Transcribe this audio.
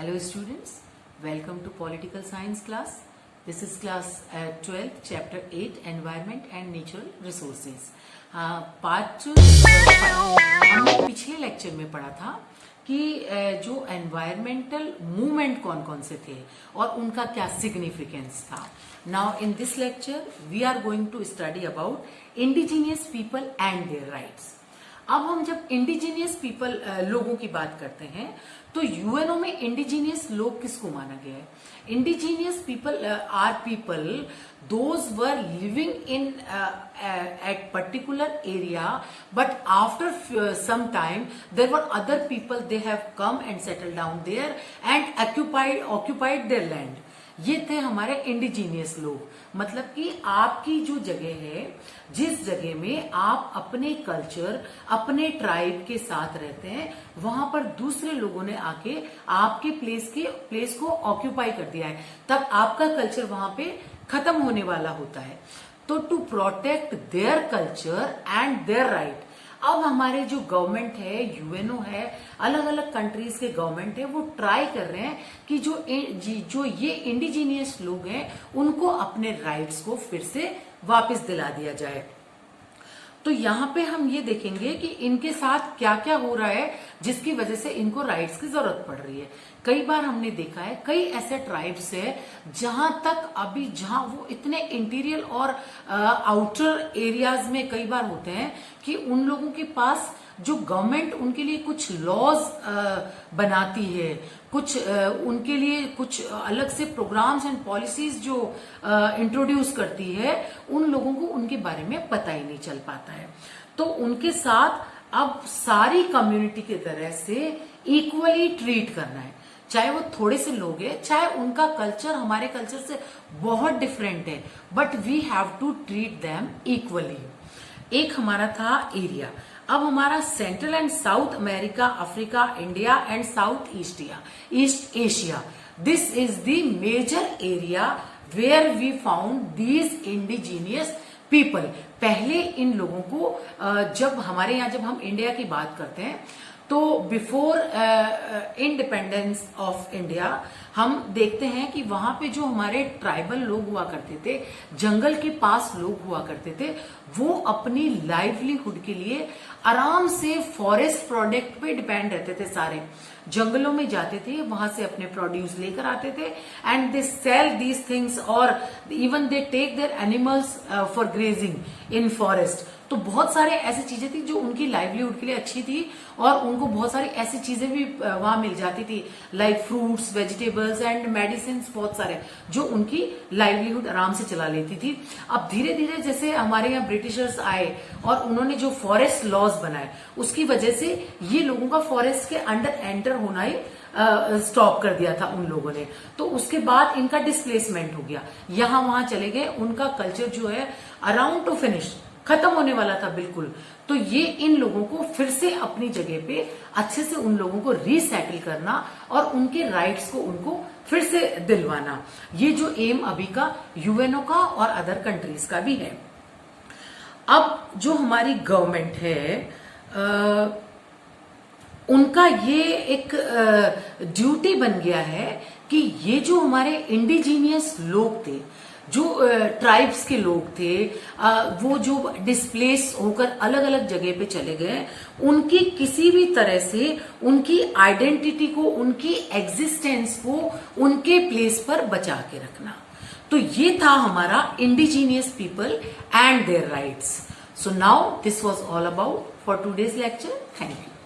Hello students, welcome to political science class. This is class 12th chapter 8 environment and natural resources. Part हमने पिछले lecture में पढ़ा था कि जो एनवायरमेंटल मूवमेंट कौन कौन से थे और उनका क्या सिग्निफिकेंस था. Now in this lecture we are going to study about indigenous people and their rights. अब हम जब इंडिजीनियस पीपल लोगों की बात करते हैं तो यूएनओ में इंडिजीनियस लोग किसको माना गया है? Indigenous people are people those were living in at particular area, but after some time there were other people, they have come and settle down there and occupied their land. ये थे हमारे indigenous लोग. मतलब कि आपकी जो जगह है, जिस जगह में आप अपने कल्चर, अपने ट्राइब के साथ रहते हैं, वहां पर दूसरे लोगों ने आके आपके प्लेस को ऑक्यूपाई कर दिया है, तब आपका कल्चर वहां पे खत्म होने वाला होता है. तो to protect their culture and their right, अब हमारे जो गवर्नमेंट है, यूएनओ है, अलग अलग कंट्रीज के गवर्नमेंट है, वो ट्राई कर रहे हैं कि जो ये इंडिजीनियस लोग हैं उनको अपने राइट्स को फिर से वापस दिला दिया जाए. तो यहाँ पे हम ये देखेंगे कि इनके साथ क्या क्या हो रहा है जिसकी वजह से इनको राइट्स की जरूरत पड़ रही है. कई बार हमने देखा है कई ऐसे ट्राइब्स है जहां वो इतने इंटीरियर और आउटर एरियाज में कई बार होते हैं कि उन लोगों के पास जो गवर्नमेंट उनके लिए कुछ लॉज बनाती है, कुछ उनके लिए कुछ अलग से प्रोग्राम्स एंड पॉलिसीज जो इंट्रोड्यूस करती है, उन लोगों को उनके बारे में पता ही नहीं चल पाता है. तो उनके साथ अब सारी कम्युनिटी की तरह से इक्वली ट्रीट करना है, चाहे वो थोड़े से लोग हैं, चाहे उनका कल्चर हमारे कल्चर से बहुत डिफरेंट है, but we have to treat them equally. एक हमारा था एरिया. अब हमारा central and south America, Africa, India and south east Asia, this is the major area where we found these indigenous people. पहले इन लोगों को जब हम इंडिया की बात करते हैं तो बिफोर इंडिपेंडेंस ऑफ इंडिया हम देखते हैं कि वहां पे जो हमारे ट्राइबल लोग हुआ करते थे, जंगल के पास लोग हुआ करते थे, वो अपनी लाइवलीहुड के लिए आराम से फॉरेस्ट प्रोडक्ट पे डिपेंड रहते थे. सारे जंगलों में जाते थे, वहां से अपने प्रोड्यूस लेकर आते थे and they sell these things, और even they take their animals for grazing in forest. तो बहुत सारे ऐसी चीजें थी जो उनकी लाइवलीहुड के लिए अच्छी थी और उनको बहुत सारी ऐसी चीजें भी वहां मिल जाती थी, like fruits, vegetables and medicine, बहुत सारे जो उनकी लाइवलीहुड आराम से चला लेती थी. अब धीरे धीरे जैसे हमारे यहाँ ब्रिटिशर्स आए और उन्होंने जो फॉरेस्ट लॉज बनाए, उसकी वजह से ये लोगों का फॉरेस्ट के अंडर एंटर होना ही स्टॉप कर दिया था उन लोगों ने. तो उसके बाद इनका डिस्प्लेसमेंट हो गया, यहां वहां चले गए, उनका कल्चर जो है अराउंड टू फिनिश, खत्म होने वाला था बिल्कुल. तो ये इन लोगों को फिर से अपनी जगह पे अच्छे से उन लोगों को रीसेटल करना और उनके राइट्स को उनको फिर से दिलवाना, ये जो एम अभी का यूएनओ का और अदर कंट्रीज का भी है. अब जो हमारी गवर्नमेंट है उनका ये एक ड्यूटी बन गया है कि ये जो हमारे इंडिजीनियस लोग थे, जो ट्राइब्स के लोग थे, वो जो डिस्प्लेस होकर अलग अलग जगह पे चले गए, उनकी किसी भी तरह से उनकी आइडेंटिटी को, उनकी एग्जिस्टेंस को उनके प्लेस पर बचा के रखना. तो ये था हमारा indigenous people and their rights. So now this was all about for today's lecture. Thank you.